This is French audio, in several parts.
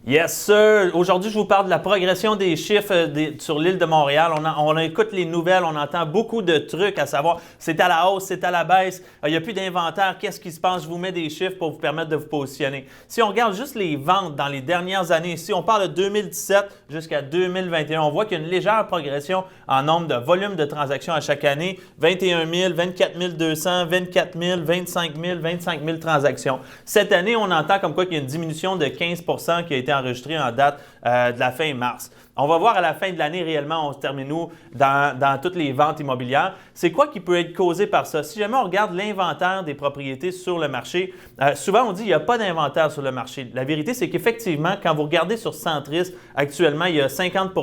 Yes, sir! Aujourd'hui, je vous parle de la progression des chiffres sur l'île de Montréal. On écoute les nouvelles, on entend beaucoup de trucs à savoir c'est à la hausse, c'est à la baisse, il n'y a plus d'inventaire, qu'est-ce qui se passe? Je vous mets des chiffres pour vous permettre de vous positionner. Si on regarde juste les ventes dans les dernières années, si on parle de 2017 jusqu'à 2021, on voit qu'il y a une légère progression en nombre de volume de transactions à chaque année. 21 000, 24 200, 24 000, 25 000, 25 000 transactions. Cette année, on entend comme quoi qu'il y a une diminution de 15 qui a été enregistré en date de la fin mars. On va voir à la fin de l'année réellement, on se termine où dans toutes les ventes immobilières. C'est quoi qui peut être causé par ça? Si jamais on regarde l'inventaire des propriétés sur le marché, souvent on dit qu'il n'y a pas d'inventaire sur le marché. La vérité, c'est qu'effectivement, quand vous regardez sur Centris, actuellement, il y a 50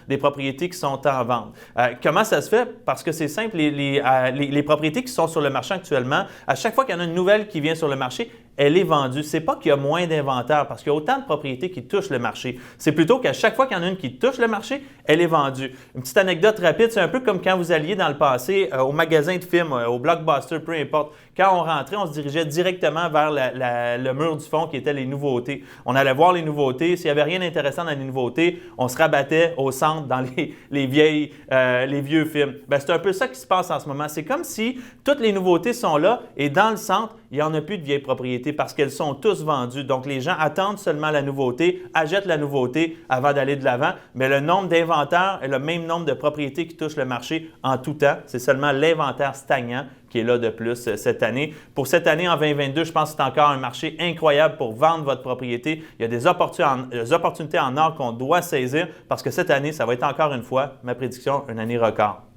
des propriétés qui sont en vente. Comment ça se fait? Parce que c'est simple, les propriétés qui sont sur le marché actuellement, à chaque fois qu'il y en a une nouvelle qui vient sur le marché, elle est vendue. Ce n'est pas qu'il y a moins d'inventaire parce qu'il y a autant de propriétés qui touchent le marché. C'est plutôt qu'à chaque fois qu'il y en a une qui touche le marché, elle est vendue. Une petite anecdote rapide, c'est un peu comme quand vous alliez dans le passé au magasin de films, au Blockbuster, peu importe. Quand on rentrait, on se dirigeait directement vers le mur du fond qui était les nouveautés. On allait voir les nouveautés. S'il n'y avait rien d'intéressant dans les nouveautés, on se rabattait au centre dans les vieux films. Bien, c'est un peu ça qui se passe en ce moment. C'est comme si toutes les nouveautés sont là et dans le centre, il n'y en a plus de vieilles propriétés parce qu'elles sont tous vendues. Donc, les gens attendent seulement la nouveauté, achètent la nouveauté avant d'aller de l'avant. Mais le nombre d'inventaires est le même nombre de propriétés qui touchent le marché en tout temps. C'est seulement l'inventaire stagnant qui est là de plus cette année. Pour cette année, en 2022, je pense que c'est encore un marché incroyable pour vendre votre propriété. Il y a des opportunités en or qu'on doit saisir parce que cette année, ça va être encore une fois, ma prédiction, une année record.